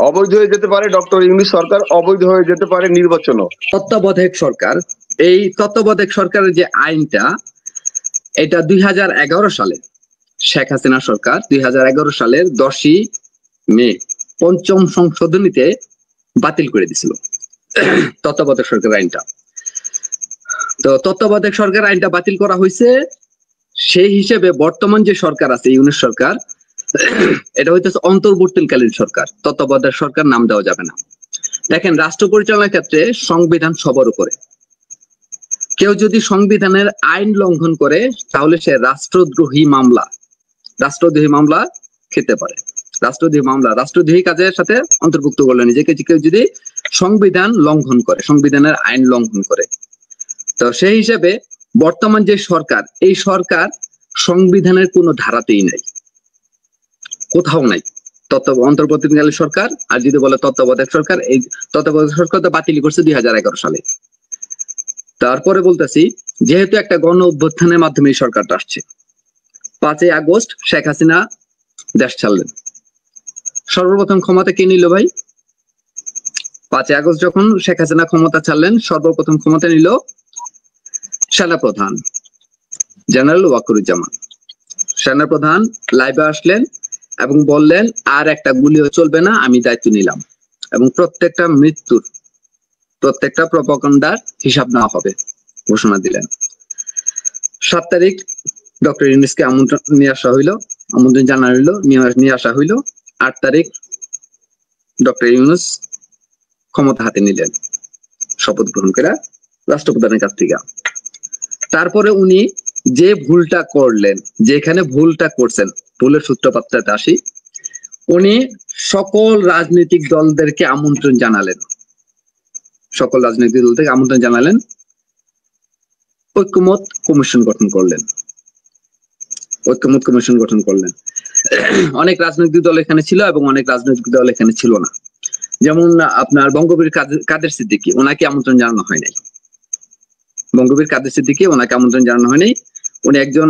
অবৈধ হয়ে যেতে পারে ডক্টর ইউনূস সরকার, অবৈধ হয়ে যেতে পারে নির্বাচনও। তত্ত্বাবধায়ক সরকার, এই তত্ত্বাবধায়ক সরকারের যে আইনটা, এটা 2011 সালে শেখ হাসিনা সরকার 2011 সালের 10ই মে পঞ্চম সংশোধনীতে বাতিল করে দিছিল তত্ত্বাবধায়ক সরকার আইনটা। তো তত্ত্বাবধায়ক সরকার আইনটা বাতিল করা হয়েছে, সেই হিসেবে বর্তমান যে সরকার আছে ইউনূস সরকার, এটা হইতেছে অন্তর্বর্তীকালীন সরকার, তত্ত্বাবধায়ক সরকার নাম দেওয়া যাবে না। দেখেন, রাষ্ট্র পরিচালনার ক্ষেত্রে সংবিধান সবার উপরে। কেউ যদি সংবিধানের আইন লঙ্ঘন করে তাহলে সে রাষ্ট্রদ্রোহী মামলা খেতে পারে। রাষ্ট্রদ্রোহী কাজের সাথে অন্তর্ভুক্ত করলে নিজেকে, কেউ যদি সংবিধান লঙ্ঘন করে, সংবিধানের আইন লঙ্ঘন করে। তো সেই হিসেবে বর্তমান যে সরকার, এই সরকার সংবিধানের কোনো ধারাতেই নাই, কোথাও নাই অন্তর্বর্তীকালীন সরকার। আর যদি বলে তত্ত্বাবধায়ক সরকার, এই তত্ত্বাবধায়ক সরকার তো বাতিল করছে 2011 সালে। তারপরে বলতেছি, যেহেতু একটা গণ অভ্যুত্থানের মাধ্যমে এই সরকারটা আসছে, 5ই আগস্ট শেখ হাসিনা দেশ ছাড়লেন। সর্বপ্রথম ক্ষমতা কে নিল ভাই? 5ই আগস্ট যখন শেখ হাসিনা ক্ষমতা ছাড়লেন, সর্বপ্রথম ক্ষমতা নিল সেনাপ্রধান জেনারেল ওয়াকারুজ্জামান। সেনাপ্রধান লাইভে আসলেন এবং বললেন, আর একটা গুলিও চলবে না, আমি দায়িত্ব নিলাম, এবং প্রত্যেকটা মৃত্যুর, প্রত্যেকটা প্রপাগান্ডার হিসাব নেওয়া হবে ঘোষণা দিলেন। 7 তারিখ ডক্টর ইউনূসকে আমন্ত্রণ নিয়ে আসা হইলো, আমন্ত্রণ জানানো হইলো, নিয়ে আসা হইলো। 8 তারিখ ডক্টর ইউনূস ক্ষমতা হাতে নিলেন শপথ গ্রহণ করে রাষ্ট্রপ্রধানের কাছ থেকে। তারপরে উনি যে ভুলটা করলেন, যেখানে ভুলটা করছেন, ভুলের সূত্রপাতটাতে আসি। উনি সকল রাজনৈতিক দলদেরকে আমন্ত্রণ জানালেন, সকল রাজনৈতিক দল থেকে আমন্ত্রণ জানালেন, ঐক্যমত কমিশন গঠন করলেন। অনেক রাজনৈতিক দল এখানে ছিল এবং অনেক রাজনৈতিক দল এখানে ছিল না। যেমন আপনার বঙ্গবীর কাদের সিদ্দিকী, ওনাকে আমন্ত্রণ জানানো হয় নাই। ওনাকে আমন্ত্রণ জানানো হয়নি। উনি একজন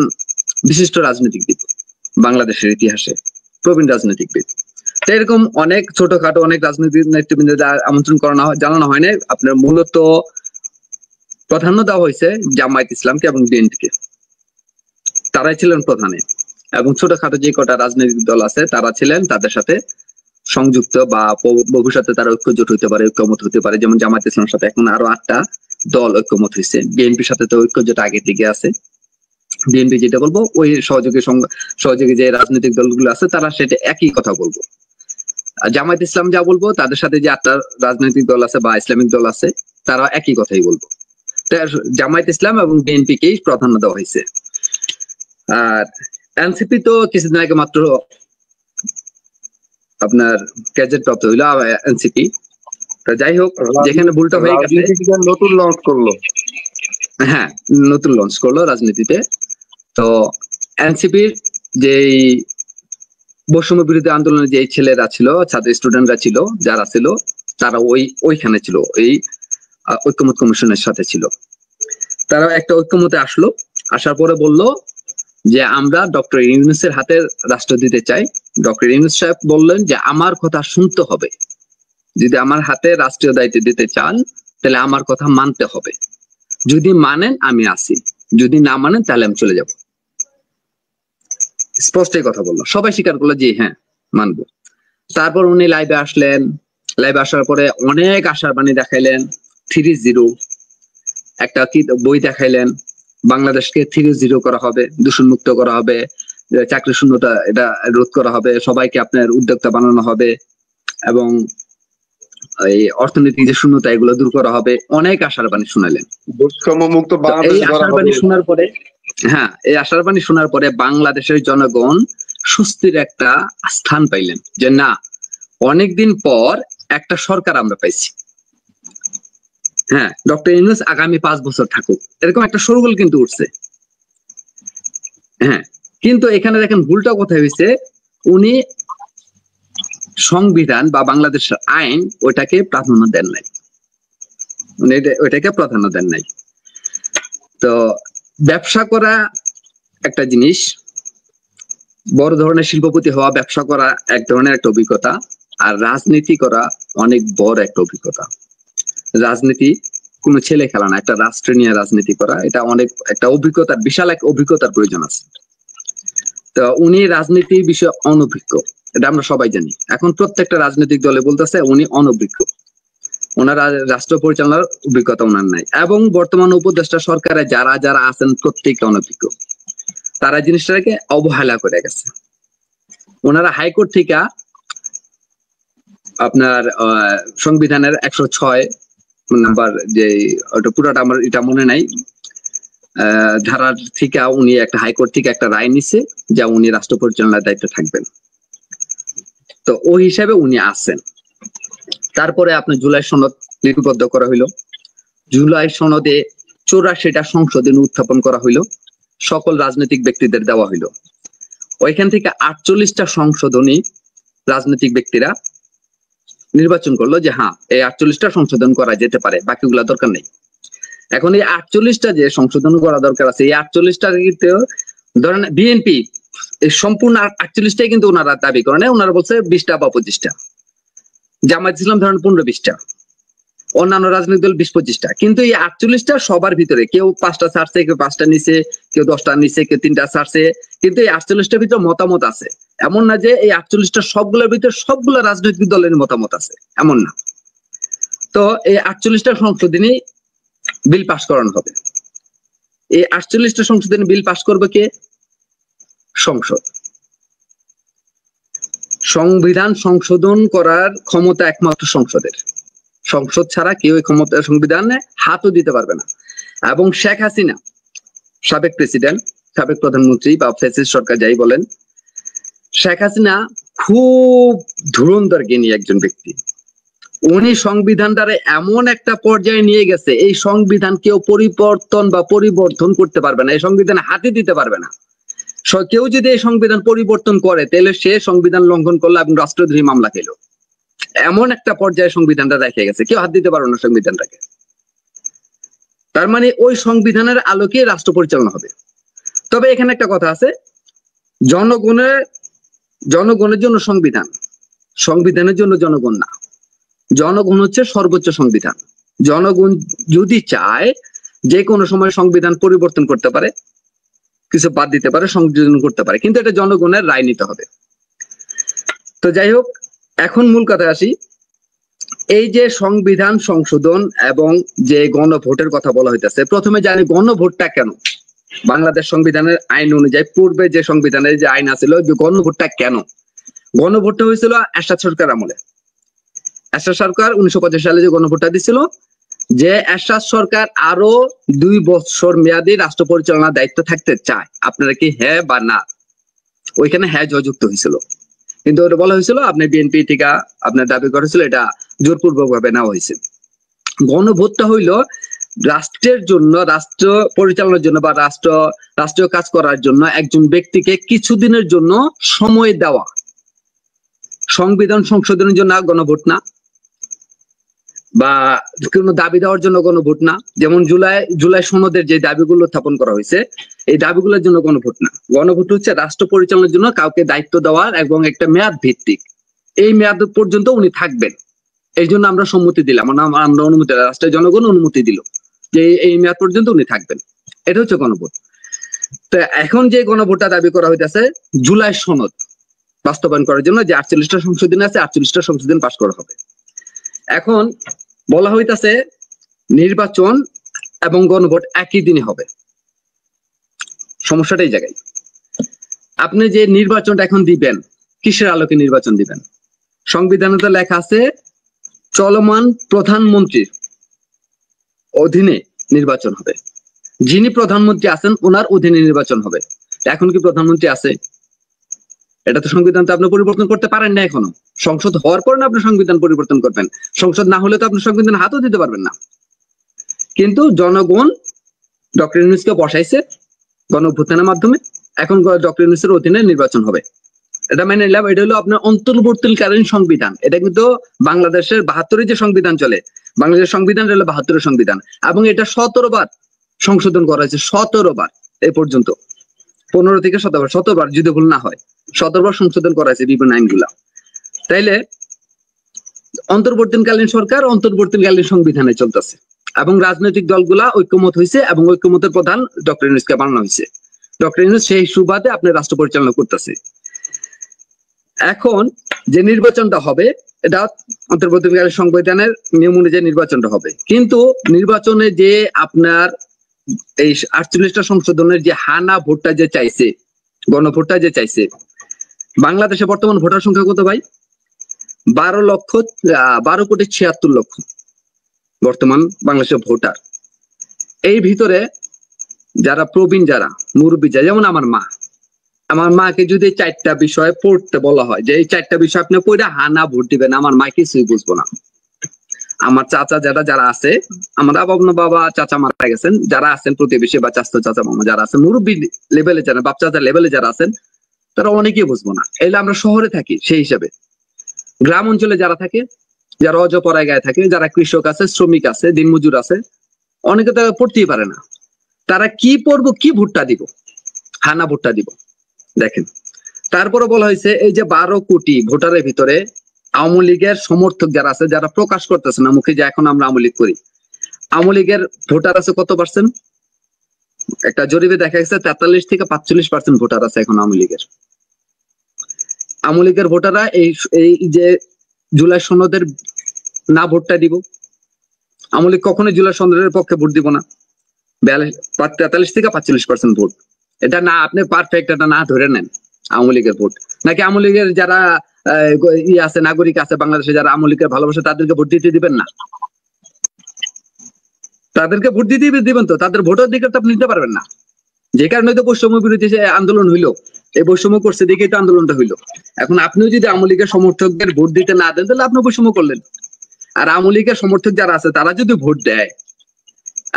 বিশিষ্ট রাজনীতিবিদ, বাংলাদেশের ইতিহাসে প্রবীণ রাজনীতিবিদ। তো এরকম অনেক ছোটখাটো অনেক রাজনৈতিক নেতৃবৃন্দদের আমন্ত্রণ জানানো হয় নাই। আপনার মূলত প্রাধান্য দেওয়া হয়েছে জামায়াত ইসলামকে এবং বিএনপিকে, তারাই ছিলেন প্রধানে। এবং ছোটখাটো যে কটা রাজনৈতিক দল আছে তারা ছিলেন তাদের সাথে সংযুক্ত, বা ভবিষ্যতে তারা ঐক্যজোট হইতে পারে, ঐক্যমত হতে পারে। যেমন জামায়াত ইসলামের সাথে এখন আরো 8টা দল ঐক্যমত হয়েছে। বিএনপির সাথে তো ঐক্যজোট আগে থেকে আছে। বিএনপি যেটা বলবো, ওই সহযোগী যে রাজনৈতিক দলগুলো আছে তারা সেটা একই কথা বলবো। আর জামায়াত ইসলাম যা বলবো, তাদের সাথে যে 8টা রাজনৈতিক দল আছে বা ইসলামিক দল আছে, তারা একই কথাই বলবো। জামায়াত ইসলাম এবং বিএনপিকেই প্রাধান্য দেওয়া হয়েছে। আর এনসিপি তো কিছুদিন আগে মাত্র আপনার গ্যাজেট প্রাপ্ত হইলো এনসিপি। যাই হোক, যেখানে ভুলটা হয়ে গেছে, নতুন লঞ্চ করলো। হ্যাঁ, নতুন লঞ্চ করলো রাজনীতিতে। তো এনসিপির যেই বৈষম্য বিরোধী আন্দোলনে যে ছেলেরা ছিল, ছাত্র স্টুডেন্টরা ছিল, যারা ছিল, তারা ওইখানে ছিল, এই ঐক্যমত কমিশনের সাথে ছিল। তারা একটা ঐক্যমতে আসলো, আসার পরে বলল যে আমরা ডক্টর ইউনূসের হাতে রাষ্ট্র দিতে চাই। ডক্টর ইউনূস সাহেব বললেন যে আমার কথা শুনতে হবে, যদি আমার হাতে রাষ্ট্রীয় দায়িত্ব দিতে চান তাহলে আমার কথা মানতে হবে, যদি মানেন আমি আসি, যদি না মানেন তাহলে আমি চলে যাব। স্পষ্টই কথা বললো, সবাই স্বীকার করলো যে হ্যাঁ মানবো। তারপর উনি লাইভে আসলেন, লাইভে আসার পরে অনেক আশার বাণী দেখাইলেন। 3-0 একটা কি বই দেখাইলেন, বাংলাদেশকে 3-0 করা হবে, দূষণমুক্ত করা হবে, চাকরি শূন্যতা এটা রোধ করা হবে, সবাইকে আপনার উদ্যোক্তা বানানো হবে, এবং এই অর্থনৈতিক যে শূন্যতা এগুলো দূর করা হবে। অনেক আশার বাণী শুনালেন। এই আশার বাণী শোনার পরে, হ্যাঁ, এই আশার বাণী শোনার পরে বাংলাদেশের জনগণ স্বস্তির একটা স্থান পাইলেন, যে না, অনেকদিন পর একটা সরকার আমরা পাইছি। হ্যাঁ, ডক্টর ইউনূস আগামী 5 বছর থাকুক, এরকম একটা শোরগোল কিন্তু উঠছে। হ্যাঁ, কিন্তু এখানে দেখেন ভুলটা কোথায় হয়েছে, উনি সংবিধান বা বাংলাদেশের আইন ওইটাকে প্রাধান্য দেন নাই, উনি ওইটাকে প্রাধান্য দেন নাই। তো ব্যবসা করা একটা জিনিস, বড় ধরনের শিল্পপতি হওয়া, ব্যবসা করা এক ধরনের একটা অভিজ্ঞতা। আর রাজনীতি করা অনেক বড় একটা অভিজ্ঞতা। রাজনীতি কোনো ছেলে খেলা না, একটা রাষ্ট্র নিয়ে রাজনীতি করা এটা অনেক একটা অভিজ্ঞতার, বিশাল এক অভিজ্ঞতার প্রয়োজন আছে। তো উনি রাজনীতির বিষয়ে অনভিজ্ঞ, এটা আমরা সবাই জানি। এখন প্রত্যেকটা রাজনৈতিক দলে বলতেছে উনি অনভিজ্ঞ, ওনারা রাষ্ট্র পরিচালনার অভিজ্ঞতা ওনার নাই। এবং বর্তমান উপদেষ্টা সরকারে যারা যারা আছেন প্রত্যেকটা অনভিজ্ঞ, তারা জিনিসটাকে অবহেলা করে গেছে। ওনারা হাইকোর্ট থেকে আপনার সংবিধানের 106 নাম্বার যে ওটা পুরোটা আমার এটা মনে নাই, ধারার থেকে উনি একটা হাইকোর্ট থেকে একটা রায় নিছে যা উনি রাষ্ট্র পরিচালনার দায়িত্বে থাকবেন। তো ওই হিসাবে উনি আছেন। তারপরে আপনার জুলাই সনদ লিপিবদ্ধ করা হইলো। জুলাই সনদে 84টা সংশোধনী উত্থাপন করা হইলো, সকল রাজনৈতিক ব্যক্তিদের দেওয়া হইলো। ওইখান থেকে 48টা সংশোধনী রাজনৈতিক ব্যক্তিরা নির্বাচন করলো যে হ্যাঁ এই 48টা সংশোধন করা যেতে পারে, বাকিগুলা দরকার নেই। এখন এই 48টা যে সংশোধন করা দরকার আছে, এই 48টা কিন্তু ধরেন বিএনপি এই সম্পূর্ণ 48টাই কিন্তু ওনারা দাবি করেন, ওনারা বলছে 20টা বা 25টা, জামায়াত ইসলাম ধরেন 15-20টা, অন্যান্য রাজনৈতিক দল 20-25টা। কিন্তু এই 48টা সবার ভিতরে কেউ 5টা ছাড়ছে, কেউ 5টা নিছে, কেউ 10টা নিছে, কেউ 3টা ছাড়ছে, কিন্তু এই 48টার ভিতরে মতামত আছে। এমন না যে এই 48টা সবগুলোর ভিতরে সবগুলো রাজনৈতিক দলের মতামত আছে, এমন না। তো এই 48টা সংশোধনী বিল পাস করানো হবে। এই 48টা সংশোধনী বিল পাস করবে কে? সংসদ। সংবিধান সংশোধন করার ক্ষমতা একমাত্র সংসদের। সংসদ ছাড়া কেউ এই ক্ষমতা সংবিধানে হাতও দিতে পারবে না। এবং শেখ হাসিনা সাবেক প্রেসিডেন্ট, সাবেক প্রধানমন্ত্রী বা ফ্যাসিস্ট সরকার যাই বলেন, শেখ হাসিনা খুব ধুরন্ধর জ্ঞানী একজন ব্যক্তি। উনি সংবিধানটারে এমন একটা পর্যায়ে নিয়ে গেছে, এই সংবিধান কেউ পরিবর্তন বা পরিবর্তন করতে পারবে না, এই সংবিধানে হাতে দিতে পারবে না। কেউ যদি এই সংবিধান পরিবর্তন করে তাহলে সে সংবিধান লঙ্ঘন করলো এবং রাষ্ট্রদ্রোহী মামলা খেলো। এমন একটা পর্যায়ে সংবিধানটা রেখে গেছে, কেউ হাত দিতে পারবে না সংবিধানটাকে। তার মানে ওই সংবিধানের আলোকে রাষ্ট্র পরিচালনা হবে। তবে এখানে একটা কথা আছে, জনগণের জন্য সংবিধান, সংবিধানের জন্য জনগণ না। জনগণ হচ্ছে সর্বোচ্চ সংবিধান। জনগণ যদি চায় যে কোনো সময় সংবিধান পরিবর্তন করতে পারে, কিছু বাদ দিতে পারে, সংযোজন করতে পারে, কিন্তু এটা জনগণের রায় নিতে হবে। তো যাই হোক, এখন মূল কথায় আসি। এই যে সংবিধান সংশোধন এবং যে গণভোটের কথা বলা হইতেছে, প্রথমে জানি গণভোটটা কেন। বাংলাদেশ সংবিধানের আইন অনুযায়ী পূর্বে যে সংবিধানের যে আইন আছিল, যে গণভোটটা কেন? গণভোটটা হয়েছিল এরশাদ সরকার আমলে। এরশাদ সরকার 1985 সালে যে গণভোটটা দিছিল, যে এরশাদ সরকার আরো 2 বছর মেয়াদী রাষ্ট্র পরিচালনার দায়িত্ব থাকতে চায়, আপনারা কি হ্যাঁ বা না? ওইখানে হ্যাঁ জয়যুক্ত হয়েছিল, কিন্তু ওটা বলা হয়েছিল আপনি বিএনপি থেকে আপনার দাবি করেছিল, এটা জোরপূর্বক ভাবে নেওয়া হয়েছে। গণভোটটা হইল রাষ্ট্রের জন্য, রাষ্ট্র পরিচালনার জন্য বা রাষ্ট্রীয় কাজ করার জন্য একজন ব্যক্তিকে কিছুদিনের জন্য সময় দেওয়া। সংবিধান সংশোধনের জন্য গণভোট না, বা কোনো দাবি দেওয়ার জন্য গণভোট না। যেমন জুলাই সনদের যে দাবিগুলো উত্থাপন করা হয়েছে, এই দাবিগুলোর জন্য গণভোট না। গণভোট হচ্ছে রাষ্ট্র পরিচালনার জন্য কাউকে দায়িত্ব দেওয়ার এবং একটা মেয়াদ ভিত্তিক, এই মেয়াদ পর্যন্ত উনি থাকবেন, এই জন্য আমরা সম্মতি দিলাম, আমরা অনুমতি, রাষ্ট্রের জনগণ অনুমতি দিল যে এই মেয়াদ পর্যন্ত উনি থাকবেন। এটা হচ্ছে গণভোট। তো এখন যে গণভোটটা দাবি করা হইতেছে, জুলাই সনদ বাস্তবায়ন করার জন্য যে 48টা সংশোধনী আছে, 48টা সংশোধন পাস করা হবে। এখন বলা হইতাছে নির্বাচন এবং গণভোট একই দিনে হবে। সমস্যাটা এই জায়গায়। আপনি যে নির্বাচনটা এখন দিবেন, কিসের আলোকে নির্বাচন দিবেন? সংবিধানে তো লেখা আছে চলমান প্রধানমন্ত্রীর অধীনে নির্বাচন হবে। যিনি প্রধানমন্ত্রী আছেন ওনার অধীনে নির্বাচন হবে। এখন কি প্রধানমন্ত্রী আছে? এটা তো সংবিধান তো আপনি পরিবর্তন করতে পারেন না এখনো। সংসদ হওয়ার পর না আপনি সংবিধান পরিবর্তন করবেন। সংসদ না হলে তো আপনি সংবিধান হাতও দিতে পারবেন না। কিন্তু জনগণ ডক্টর ইউনূসকে বসাইছে গণঅভ্যুত্থানের মাধ্যমে, এখন ডক্টর ইউনূসের অধীনে নির্বাচন হবে। এটা মেনে নিলাম। এটা হলো আপনার অন্তর্বর্তীকালীন সংবিধান। এটা কিন্তু বাংলাদেশের 72 যে সংবিধান চলে, বাংলাদেশের সংবিধান হলো 72 সংবিধান, এবং এটা 17 বার সংশোধন করা হয়েছে। 17 বার এই পর্যন্ত, 15 থেকে 17 বার যদি ভুল না হয়, 17 বার সংশোধন করা হয়েছে বিভিন্ন আইনগুলা। তাইলে অন্তর্বর্তীকালীন সরকার অন্তর্বর্তীকালীন সংবিধানে চলতেছে এবং রাজনৈতিক দলগুলা ঐক্যমত হয়েছে এবং ঐক্যমতের প্রধান ডক্টর ইউনূসকে বানানো হয়েছে। ডক্টর ইউনূস সেই সুবাদে আপনি রাষ্ট্র পরিচালনা করতেছে। এখন যে নির্বাচনটা হবে এটা অন্তর্বর্তীকালীন সংবিধানের নিয়ম অনুযায়ী নির্বাচনটা হবে, কিন্তু নির্বাচনে যে আপনার এই 48টা সংশোধনের যে হানা ভোটটা যে চাইছে, গণভোটটা যে চাইছে, বাংলাদেশে বর্তমান ভোটার সংখ্যা কত ভাই? 12,76,00,000 বর্তমান বাংলাদেশের ভোটার। এই ভিতরে যারা প্রবীণ, যারা মুরব্বী, যেমন আমার মাকে যদি 4টা বিষয় পড়তে বলা হয় যে এই 4টা বিষয় আপনি পড়ে হানা ভোট দিবেন, আমার মা কিছুই বুঝবো না। আমার চাচা যারা আছে, আমার বাবা চাচা মারা গেছেন, যারা আছেন প্রতিবেশী বা চাচা মামা যারা আছেন, মুরব্বী লেভেলে যারা, বাপ চাচা লেভেলে যারা আছেন, তারা অনেকেই বুঝবো না। এলে আমরা শহরে থাকি, সেই হিসাবে গ্রাম অঞ্চলে যারা থাকে, যারা অজপরায় গায়ে থাকে, যারা কৃষক আছে, শ্রমিক আছে, দিনমজুর আছে, অনেকে তারা পড়তেই পারে না। তারা কি পড়বো, কি ভোটটা দিব? হানা ভোটটা দিব। দেখেন, তারপরে বলা হয়েছে এই যে 12 কোটি ভোটারের ভিতরে আওয়ামী লীগের সমর্থক যারা আছে, যারা প্রকাশ করতেছে না মুখে যে এখন আমরা আওয়ামী লীগ করি, আওয়ামী লীগের ভোটার আছে কত পার্সেন্ট? একটা জরিপে দেখা গেছে 43 থেকে 45% ভোটার আছে এখন আওয়ামী লীগের। আওয়ামী লীগের ভোটাররা এই যে জুলাই সনদের না ভোটটা দিব। আওয়ামী লীগ কখনোই জুলাই সনদের পক্ষে ভোট দিব না। 43 থেকে 45% ভোট, এটা না আপনি পারফেক্ট এটা না ধরে নেন আওয়ামী লীগের ভোট, নাকি আওয়ামী লীগের যারা আছে, নাগরিক আছে বাংলাদেশে, যারা আওয়ামী লীগের ভালোবাসে, তাদেরকে ভোট দিতে দিবেন না? তাদেরকে ভোট দিতে দিবেন তো, তাদের ভোটাধিকার তো আপনি নিতে পারবেন না। যে কারণে তো বৈষম্য বিরোধী আন্দোলন হইলো, এই বৈষম্য করছে দেখেই তো আন্দোলনটা হইলো। এখন আপনিও যদি আওয়ামী লীগের সমর্থকদের ভোট দিতে না দেন, তাহলে আপনি বৈষম্য করলেন। আর আওয়ামী লীগের সমর্থক যারা আছে তারা যদি ভোট দেয়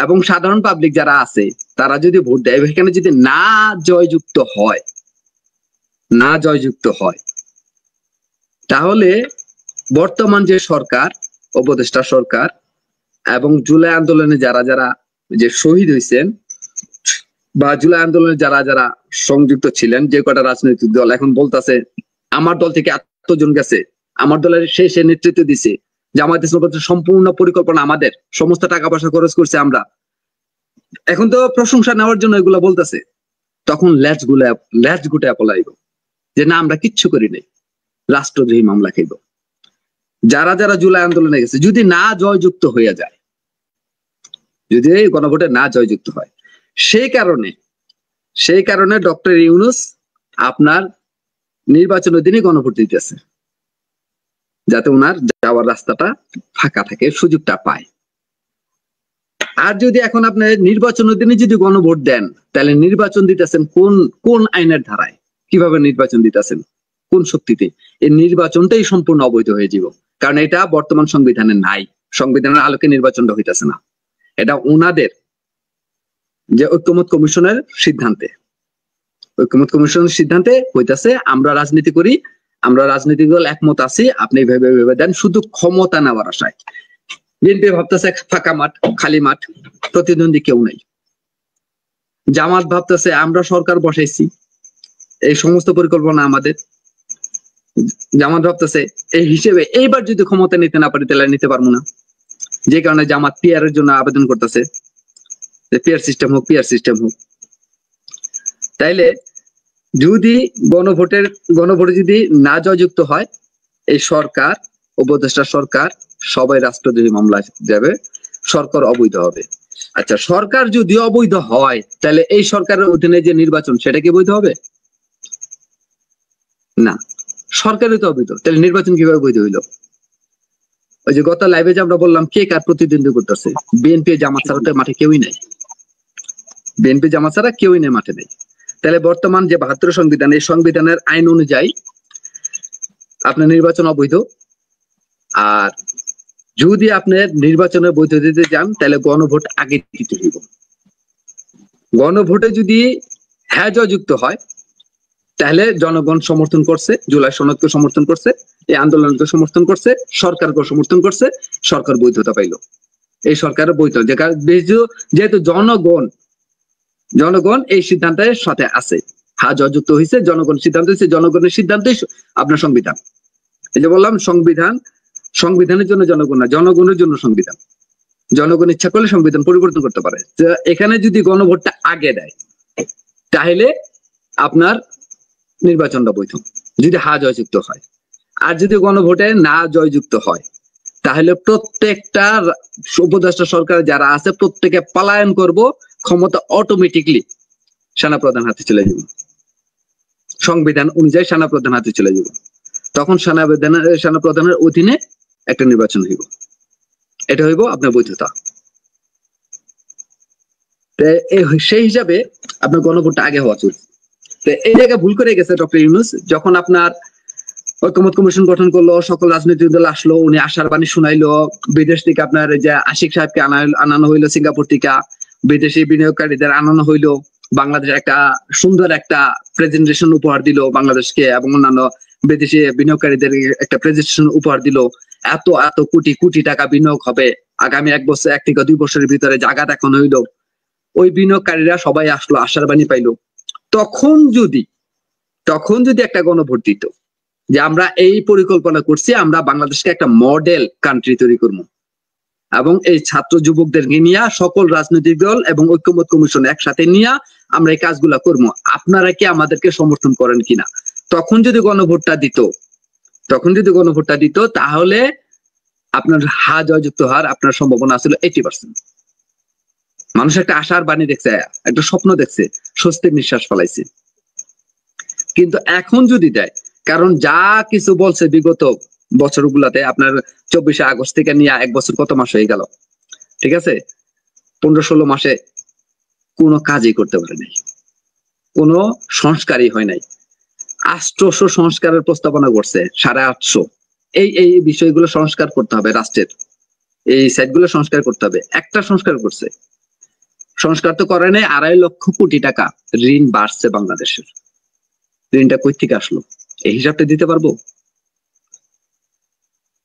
এবং সাধারণ পাবলিক যারা আছে তারা যদি ভোট দেয়, এখানে যদি না জয়যুক্ত হয়, তাহলে বর্তমান যে সরকার, উপদেষ্টা সরকার এবং জুলাই আন্দোলনে যারা যে শহীদ হয়েছেন বা জুলাই আন্দোলনে যারা সংযুক্ত ছিলেন, যে কটা রাজনৈতিক দল এখন বলতেছে আমার দল থেকে এতজন গেছে, আমার দলের সে নেতৃত্ব দিছে, জামায়াত ইসলামের সম্পূর্ণ পরিকল্পনা আমাদের, সমস্ত টাকা পয়সা খরচ করছে আমরা, এখন তো প্রশংসা নেওয়ার জন্য এগুলো বলতেছে। তখন ল্যাচ গুটায় পলাইব যে না, আমরা কিচ্ছু করি নাই, রাষ্ট্রদ্রোহী মামলা খাইব। যারা জুলাই আন্দোলনে গেছে যদি না জয়যুক্ত হয়ে যায়, যদি এই গণভোটে না জয়যুক্ত হয়, সেই কারণে ডক্টর ইউনূস আপনার নির্বাচনের দিনই গণভোট দিতেছে, যাতে ওনার যাওয়ার রাস্তাটা ফাঁকা থাকে, সুযোগটা পায়। আর যদি এখন আপনি নির্বাচনের দিনে যদি গণভোট দেন, তাহলে নির্বাচন দিতেছেন কোন আইনের ধারায়, কিভাবে নির্বাচন দিতেছেন, কোন শক্তিতে? এই নির্বাচনটাই সম্পূর্ণ অবৈধ হয়ে যাব, কারণ এটা বর্তমান সংবিধানে নাই, সংবিধানের আলোকে নির্বাচনটা হইতেছে না। এটা ওনাদের যে ঐক্যমত কমিশনের সিদ্ধান্তে হইতেছে। আমরা রাজনীতি করি, আমরা রাজনৈতিক দল একমত আছি, আপনি ভেবে দেন, শুধু ক্ষমতা নেওয়ার আশায়। বিএনপি ভাবতেছে ফাঁকা মাঠ, খালি মাঠ, প্রতিদ্বন্দ্বী কেউ নাই। জামাত ভাবতেছে আমরা সরকার বসাইছি, এই সমস্ত পরিকল্পনা আমাদের। জামাত ভাবতেছে এই হিসেবে এইবার যদি ক্ষমতা নিতে না পারি তাহলে নিতে পারবো না, যে কারণে জামাত পিআর এর জন্য আবেদন করতেছে, পিআর সিস্টেম হোক। তাইলে যদি গণভোটে যদি না জয়যুক্ত হয়, এই সরকার, উপদেষ্টা সরকার সবাই রাষ্ট্রদ্রোহী মামলা যাবে, সরকার অবৈধ হবে। আচ্ছা, সরকার যদি অবৈধ হয়, তাহলে এই সরকারের অধীনে যে নির্বাচন সেটা কি বৈধ হবে? না, সরকারই তো অবৈধ, তাহলে নির্বাচন কিভাবে বৈধ হইলো? ওই যে গত লাইভে যে আমরা বললাম কে কার প্রতিদ্বন্দ্বী করতেছে, বিএনপি জামাত ছাড়া তো মাঠে কেউই নাই, বিএনপি জামাত ছাড়া কেউই নেই মাঠে নেই। তাহলে বর্তমান যে 72 সংবিধান, এই সংবিধানের আইন অনুযায়ী আপনার নির্বাচন অবৈধ। আর যদি আপনি নির্বাচনের বৈধ দিতে যান, তাহলে গণভোট আগে দিতে হইব। গণভোটে যদি হ্যাঁ জয়যুক্ত হয়, তাহলে জনগণ সমর্থন করছে, জুলাই সনদকে সমর্থন করছে, এই আন্দোলনকে সমর্থন করছে, সরকারকে সমর্থন করছে, সরকার বৈধতা পাইল। এই সরকারের বৈধ, যেহেতু জনগণ এই সিদ্ধান্তের সাথে আছে, হ্যাঁ জয়যুক্ত হয়েছে, জনগণ সিদ্ধান্ত হয়েছে, জনগণের সিদ্ধান্তই আপনার সংবিধান। এই যে বললাম সংবিধান সংবিধানের জন্য জনগণ না, জনগণের জন্য সংবিধান। জনগণ ইচ্ছা করলে সংবিধান পরিবর্তন করতে পারে। তো এখানে যদি গণভোটটা আগে দেয় তাহলে আপনার নির্বাচনটা বৈধ, যদি হা জয়যুক্ত হয়। আর যদি গণভোটে না জয়যুক্ত হয় তাহলে প্রত্যেকটা উপদেষ্টা সরকার যারা আছে প্রত্যেকে পলায়ন করব, ক্ষমতা অটোমেটিকলি সেনাপ্রধান হাতে চলে যাবে, সংবিধান অনুযায়ী সেনাপ্রধান হাতে চলে যাবে। তখন সেনাপ্রধানের অধীনে একটা নির্বাচন হইব, এটা হইব আপনার বৈধতা। সেই হিসাবে আপনার গণভোটটা আগে হওয়া উচিত। তো এই জায়গায় ভুল করে গেছে ডক্টর ইউনূস। যখন আপনার ঐকমত্য কমিশন গঠন করলো, সকল রাজনৈতিক দল আসলো, উনি আশার বাণী শুনাইলো, বিদেশ থেকে আপনার যে আশিক সাহেবকে আনানো হইলো, সিঙ্গাপুর থেকে বিদেশি বিনিয়োগকারীদের আনানো হইলো, বাংলাদেশ একটা সুন্দর একটা প্রেজেন্টেশন উপহার দিল বাংলাদেশকে এবং অন্যান্য বিদেশি বিনিয়োগকারীদের একটা প্রেজেন্টেশন উপহার দিল। এত এত কোটি কোটি টাকা বিনিয়োগ হবে আগামী 1 বছর, 1 থেকে 2 বছরের ভিতরে, জায়গা দেখানো হইলো। ওই বিনিয়োগকারীরা সবাই আসলো, আশার বাণী পাইলো। তখন যদি একটা গণভোট দিত যে আমরা এই পরিকল্পনা করছি, আমরা বাংলাদেশকে একটা মডেল কান্ট্রি তৈরি করবো এবং এই ছাত্র যুবকদেরকে নিয়ে সকল রাজনৈতিক দল এবং ঐকমত্য কমিশন একসাথে নিয়ে আমরা এই কাজগুলা করবো, আপনারা কি আমাদেরকে সমর্থন করেন কিনা, তখন যদি গণভোটটা দিত তাহলে আপনার হা জয়যুক্ত হওয়ার আপনার সম্ভাবনা ছিল 80%। মানুষ একটা আশার বাণী দেখছে, একটা স্বপ্ন দেখছে, স্বস্তির নিঃশ্বাস ফেলাইছে। কিন্তু এখন যদি দেয়, কারণ যা কিছু বলছে বিগত বছরগুলাতে, আপনার 24শে আগস্ট থেকে নিয়ে 1 বছর কত মাস হয়ে গেল, ঠিক আছে, 15-16 মাসে কোনো কাজই করতে পারে নাই, কোনো সংস্কারই হয় নাই। 800 সংস্কারের প্রস্তাবনা করছে, 850। এই বিষয়গুলো সংস্কার করতে হবে, রাষ্ট্রের এই সাইটগুলো সংস্কার করতে হবে। একটা সংস্কার করছে, সংস্কার তো করে নাই। 2.5 লক্ষ কোটি টাকা ঋণ বাড়ছে বাংলাদেশের। ঋণটা কই থেকে আসলো, এই হিসাবটা দিতে পারবো?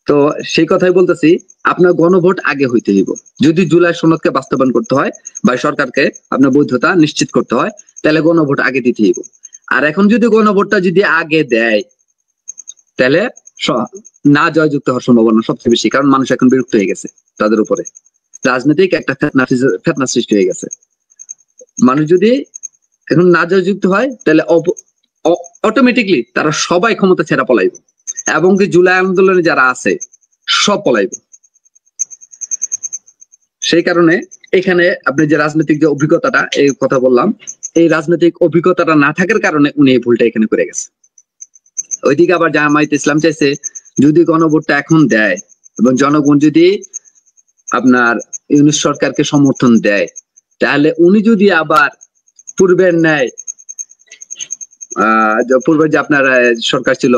তো সেই কথাই বলতেছি, আপনার গণভোট আগে হইতে হইব। যদি জুলাই সনদকে বাস্তবায়ন করতে হয় বা সরকারকে আপনার বৈধতা নিশ্চিত করতে হয়, তাহলে গণভোট আগে দিতে হইব। আর এখন যদি গণভোটটা যদি আগে দেয় তাহলে না জয়যুক্ত হওয়ার সম্ভাবনা সবচেয়ে বেশি, কারণ মানুষ এখন বিরক্ত হয়ে গেছে, তাদের উপরে রাজনৈতিক একটা ফেতনা সৃষ্টি হয়ে গেছে। মানুষ যদি এখন না জয়যুক্ত হয় তাহলে অটোমেটিকলি তারা সবাই ক্ষমতা ছেড়া পলাইব, এবং কি জুলাই আন্দোলনে যারা আছে সব পলাইব। সেই কারণে এখানে আপনি যে রাজনৈতিক যে অভিজ্ঞতাটা, এই কথা বললাম, এই রাজনৈতিক অভিজ্ঞতাটা না থাকার কারণে উনি এই ভুলটা এখানে করে গেছে। ওইদিকে আবার জামায়াতে ইসলাম চাইছে যদি গণভোটটা এখন দেয় এবং জনগণ যদি আপনার ইউনূস সরকারকে সমর্থন দেয়, তাহলে উনি যদি আবার পূর্বের ন্যায় পূর্বের যে আপনার সরকার ছিল,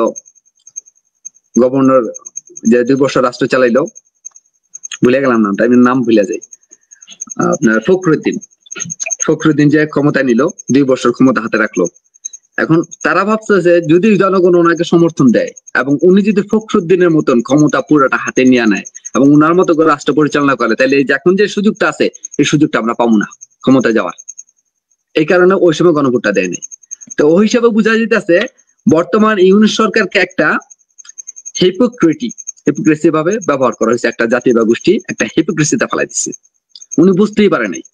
গভর্নর যে 2 বছর রাষ্ট্র চালাইলো, ভুলে গেলাম নামটা, আমি নাম ভুলে যাই, আপনার ফখরুদ্দিন যে ক্ষমতা নিল, 2 বছর ক্ষমতা হাতে রাখলো। এখন তারা ভাবছে যে যদি জনগণ ওনাকে সমর্থন দেয় এবং উনি যদি ফখরুদ্দিনের মতন ক্ষমতা পুরোটা হাতে নিয়ে নেয় এবং উনার মতো করে রাষ্ট্র পরিচালনা করে, তাহলে এই যে এখন যে সুযোগটা আছে এই সুযোগটা আমরা পাবো না ক্ষমতা যাওয়ার। এই কারণে ওই সময় গণভোটটা দেয়নি। তো ওই হিসাবে বোঝা যেতেছে বর্তমান ইউনূস সরকারকে একটা হিপোক্রেসি ভাবে ব্যবহার করা হয়েছে, একটা জাতি বা গোষ্ঠী একটা হিপোক্রেসিতে ফেলাই দিচ্ছে। উনি বুঝতেই পারে নাই,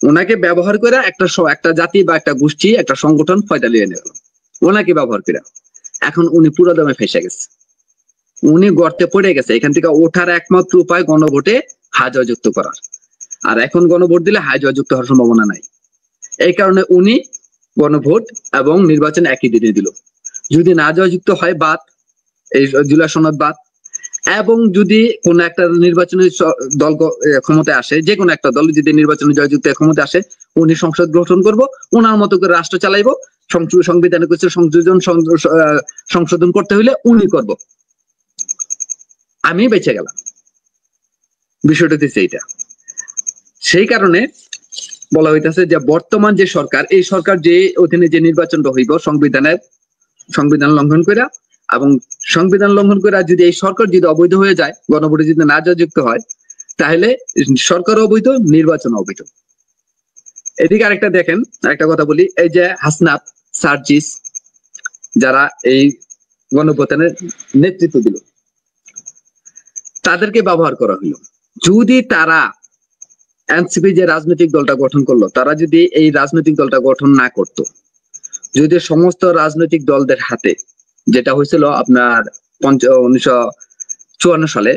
ওনাকে ব্যবহার করে একটা জাতি বা একটা গোষ্ঠী, একটা সংগঠন ফয়দা নিয়ে নিল ওনাকে ব্যবহার করে। এখন উনি পুরো দমে ফেসে গেছে, উনি গর্তে পড়ে গেছে। এখান থেকে ওঠার একমাত্র উপায় গণভোটে হা জয়যুক্ত করার। আর এখন গণভোট দিলে হা জয়যুক্ত হওয়ার সম্ভাবনা নাই। এই কারণে উনি গণভোট এবং নির্বাচন একই দিনে দিল। যদি না জয়যুক্ত হয় বাদ, এই জুলাই সনদ বাদ। এবং যদি কোন একটা নির্বাচনী দল ক্ষমতায় আসে, যে কোনো একটা দল যদি নির্বাচনী জয়যুক্ত ক্ষমতায় আসে, উনি সংসদ গঠন করব, ওনার মতো করে রাষ্ট্র চালাইবো, সংবিধানে কিছু সংশোধন করতে হইলে উনি করব, আমি বেঁচে গেলাম। বিষয়টা হচ্ছে এইটা। সেই কারণে বলা হইতেছে যে বর্তমান যে সরকার, এই সরকার যে অধীনে যে নির্বাচনটা হইব সংবিধান লঙ্ঘন করে, এবং সংবিধান লঙ্ঘন করে যদি এই সরকার যদি অবৈধ হয়ে যায়, গণভোটে যদি না জয়যুক্ত হয়, তাহলে সরকার অবৈধ, নির্বাচন অবৈধ। এদিকে আরেকটা দেখেন, আরেকটা কথা বলি, এই যে হাসনাত, সার্জিস যারা এই গণভোটের নেতৃত্ব দিল, তাদেরকে ব্যবহার করা হলো। যদি তারা এনসিপি যে রাজনৈতিক দলটা গঠন করলো, তারা যদি এই রাজনৈতিক দলটা গঠন না করত, যদি সমস্ত রাজনৈতিক দলদের হাতে, যেটা হয়েছিল আপনার 1954 সালে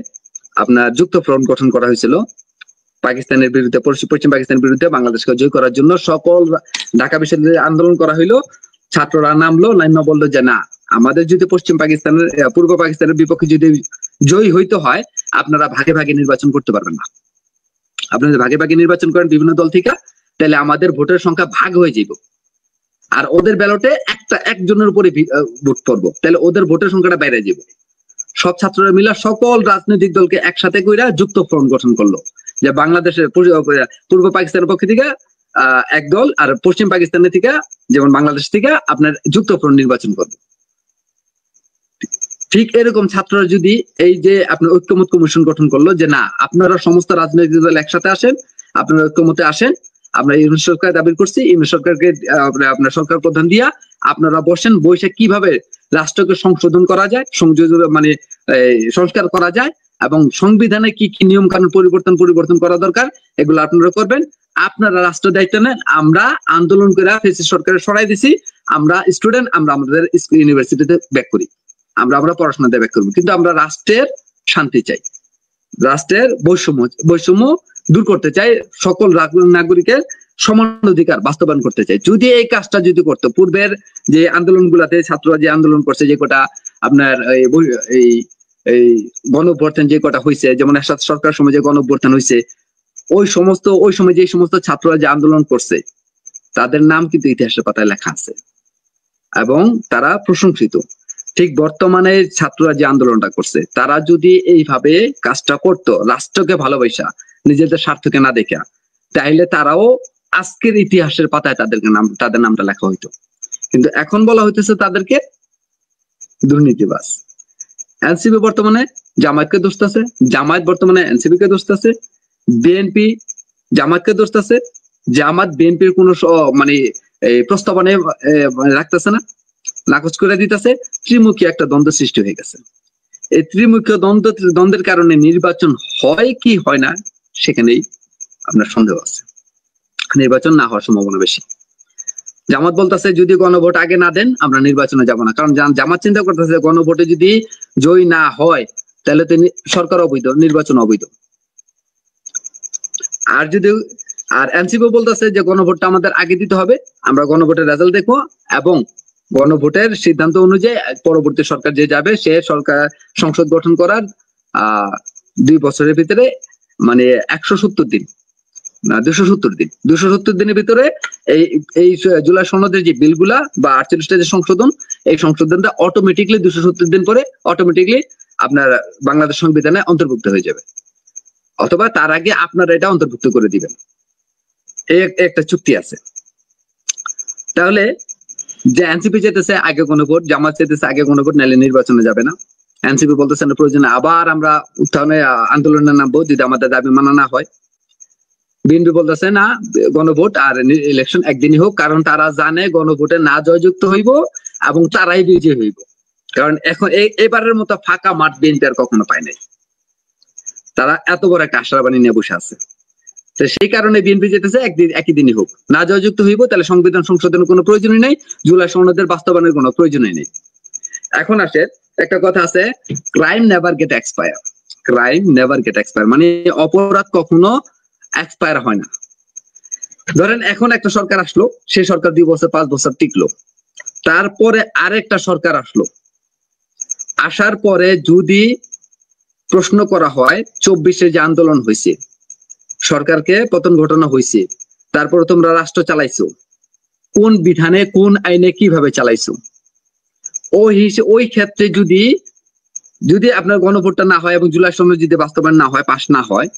আপনার যুক্ত ফ্রন্ট গঠন করা হয়েছিল পাকিস্তানের বিরুদ্ধে, পশ্চিম পাকিস্তানের বিরুদ্ধে বাংলাদেশকে জয় করার জন্য, সকল ঢাকা বিশ্ববিদ্যালয়ে আন্দোলন করা হইলো। ছাত্ররা নামলো, নাইমা বললো যে না, আমাদের যদি পশ্চিম পাকিস্তানের পূর্ব পাকিস্তানের বিপক্ষে যদি জয়ী হইতে হয়, আপনারা ভাগে ভাগে নির্বাচন করতে পারবেন না। আপনারা ভাগে ভাগে নির্বাচন করেন বিভিন্ন দল থেকে, তাহলে আমাদের ভোটের সংখ্যা ভাগ হয়ে যাবে, আর ওদের ব্যালটে একজনের উপরে ভোট পড়বো, তাহলে ওদের ভোটের সংখ্যাটা বাইরে যাবে। সব ছাত্ররা মিলে সকল রাজনৈতিক দলকে একসাথে কইরা যুক্ত ফ্রন্ট গঠন করলো, যে বাংলাদেশের পূর্ব পাকিস্তানের পক্ষ থেকে এক দল, আর পশ্চিম পাকিস্তানের থেকে যেমন বাংলাদেশ থেকে আপনার যুক্ত ফ্রন্ট নির্বাচন করবে। ঠিক এরকম ছাত্ররা যদি এই যে আপনার ঐক্যমত কমিশন গঠন করলো, যে না, আপনারা সমস্ত রাজনৈতিক দল একসাথে আসেন, আপনারা ঐক্যমতে আসেন, আমরা ইউনিট সরকার দাবি করছি, ইউনিট সরকারকে আপনার সরকার প্রধান দিয়া আপনারা বসেন, বসে কিভাবে রাষ্ট্রকে সংশোধন করা যায়, মানে সংস্কার করা যায়, এবং সংবিধানে কি কি নিয়ম কানুন পরিবর্তন করা দরকার, এগুলো আপনারা করবেন। আপনারা রাষ্ট্র দায়িত্ব নেন, আমরা আন্দোলন করে ফেসিস্ট সরকারে সরাই দিছি, আমরা স্টুডেন্ট, আমরা আমাদের ইউনিভার্সিটিতে ব্যাক করি, আমরা পড়াশোনাতে ব্যাক করবো, কিন্তু আমরা রাষ্ট্রের শান্তি চাই, রাষ্ট্রের বৈষম্য দূর করতে চাই, সকল নাগরিকের সমান অধিকার বাস্তবায়ন করতে চাই। যদি এই কাজটা যদি করতো, পূর্বের যে আন্দোলন গুলাতে ছাত্ররা যে আন্দোলন করছে, যে কটা আপনার এই গণঅভ্যুত্থান যে কটা হয়েছে, যেমন এরশাদ সরকার সময় যে গণঅভ্যুত্থান হয়েছে, ওই সময় যে সমস্ত ছাত্ররা যে আন্দোলন করছে, তাদের নাম কিন্তু ইতিহাসের পাতায় লেখা আছে এবং তারা প্রশংসিত। ঠিক বর্তমানে ছাত্ররা যে আন্দোলনটা করছে, তারা যদি এইভাবে কাজটা করতো, রাষ্ট্রকে ভালোবাসা, নিজেদের স্বার্থকে না দেখা, তাইলে তারাও আজকের ইতিহাসের পাতায় তাদের নামটা লেখা হইতো। কিন্তু এখন বলা হইতেছে তাদেরকে দুর্নীতিবাজ। এনসিপি বর্তমানে জামায়াতকে দোষ আছে, জামায়াত বর্তমানে এনসিপি কে দোষ আছে, বিএনপি জামায়াতকে দোষ আছে, জামাত বিএনপির কোন মানে প্রস্তাবনা রাখতেছে না, নাকচ করে দিতেছে। ত্রিমুখী একটা দ্বন্দ্ব সৃষ্টি হয়ে গেছে। এই ত্রিমুখী দ্বন্দ্বের কারণে নির্বাচন হয় কি হয় না, সেখানেই আপনার সন্দেহ আছে, নির্বাচন না হওয়ার সম্ভাবনা বেশি। জামাত বলতেছে যদি গণভোট আগে না দেন আমরা নির্বাচনে যাব না, কারণ জামাত চিন্তা করতেছে গণভোটে যদি জয়ী না হয় তাহলে তো সরকার অবৈধ, নির্বাচন অবৈধ। আর এনসিপি বলতেছে যে গণভোটটা আমাদের আগে দিতে হবে, আমরা গণভোটের রেজাল্ট দেখবো, এবং গণভোটের সিদ্ধান্ত অনুযায়ী পরবর্তী সরকার যে যাবে, সে সরকার সংসদ গঠন করার 2 বছরের ভিতরে, মানে 170 দিন না 270 দিনের ভিতরে এই জুলাই সনদের যে বিলগুলা বা 48টা যে সংশোধন, এই সংশোধনটা অটোমেটিকলি 270 দিন পরে অটোমেটিকলি আপনার বাংলাদেশ সংবিধানে অন্তর্ভুক্ত হয়ে যাবে, অথবা তার আগে আপনারা এটা অন্তর্ভুক্ত করে দিবেন। এই একটা চুক্তি আছে। তাহলে যে এনসিপি যেতেছে আগে গণভোট, জামাত যেতেছে আগে গণভোট, নাহলে নির্বাচনে যাবে না। এনসিপি বলতেছে না প্রয়োজনে আবার আমরা উত্থানে আন্দোলনে নামবো যদি আমাদের দাবি মানা না হয়। বিএনপি বলতেছে না, গণভোট আর ইলেকশন একদিনই হোক, কারণ তারা জানে গণভোটে না জয়যুক্ত হইব এবং তারাই বিজয়ী হইব। কারণ এখন এবারের মতো ফাঁকা মাঠ বিএনপি আর কখনো পায় নাই, তারা এত বড় একটা আশাবাণী নিয়ে বসে আছে। তো সেই কারণে বিএনপি যেতেছে একই দিনই হোক, না জয়যুক্ত হইব, তাহলে সংবিধান সংশোধনের কোনো প্রয়োজনই নেই, জুলাই সনদের বাস্তবায়নের কোনো প্রয়োজনই নেই। এখন আসে একটা কথা আছে, crime never gate expire, crime never gate expire, মানে অপরাধ কখনো এক্সপায়ার হয় না। ধরেন এখন একটা সরকার আসলো, সেই সরকার 2 বছর 5 বছর টিকলো, তারপরে আরেকটা সরকার আসলো, আসার পরে যদি প্রশ্ন করা হয় 24-এ যে আন্দোলন হয়েছে, সরকারকে পতন ঘটানো হয়েছে, তারপরে তোমরা রাষ্ট্র চালাইছো, কোন বিধানে কোন আইনে কিভাবে চালাইছো, ওই ক্ষেত্রে যদি আপনার গণভোটটা না হয় এবং জুলাই সনদ যদি বাস্তবায়ন না হয়, পাশ না হয়,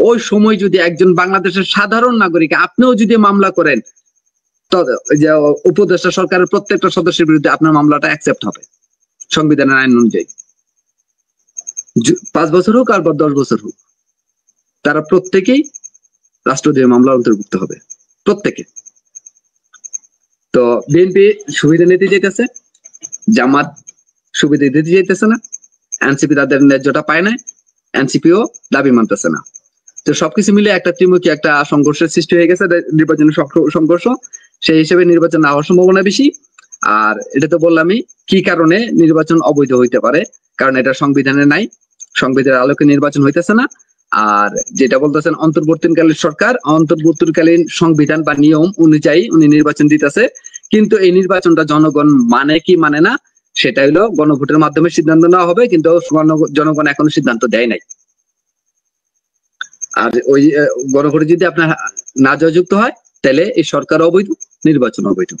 ওই সময় যদি একজন বাংলাদেশের সাধারণ নাগরিক, আপনিও যদি মামলা করেন, যে উপদেষ্টা সরকারের প্রত্যেকটা সদস্যের বিরুদ্ধে আপনার মামলাটা অ্যাকসেপ্ট হবে সংবিধানের আইন অনুযায়ী। 5 বছর হোক আর 10 বছর হোক, তারা প্রত্যেকেই রাষ্ট্রদ্রোহী মামলা অন্তর্ভুক্ত হবে, প্রত্যেকে। তো বিএনপি সুবিধা নিতে যেতেছে, জামাত সুবিধা দিতে যেতেছে না, এনসিপি তাদের ন্যায্যটা পায় না, এনসিপিও দাবি মানতেছে না। তো সবকিছু মিলে একটা ত্রিমুখী একটা সংঘর্ষের সৃষ্টি হয়ে গেছে, নির্বাচনী সংঘর্ষ। সেই হিসেবে নির্বাচন না হওয়ার সম্ভাবনা বেশি। আর এটা তো বললামই কি কারণে নির্বাচন অবৈধ হইতে পারে, কারণ এটা সংবিধানে নাই, সংবিধানের আলোকে নির্বাচন হইতেছে না। আর যেটা বলতেছেন অন্তর্বর্তীকালীন সরকার, অন্তর্বর্তীকালীন সংবিধান বা নিয়ম অনুযায়ী উনি নির্বাচন দিতেছে, কিন্তু এই নির্বাচনটা জনগণ মানে কি মানে না সেটা হলো গণভোটের মাধ্যমে সিদ্ধান্ত নেওয়া হবে, কিন্তু জনগণ এখনো সিদ্ধান্ত দেয় নাই। আর ওই গণভোটে যদি আপনার না জয়যুক্ত হয় তাহলে এই সরকার অবৈধ, নির্বাচন অবৈধ।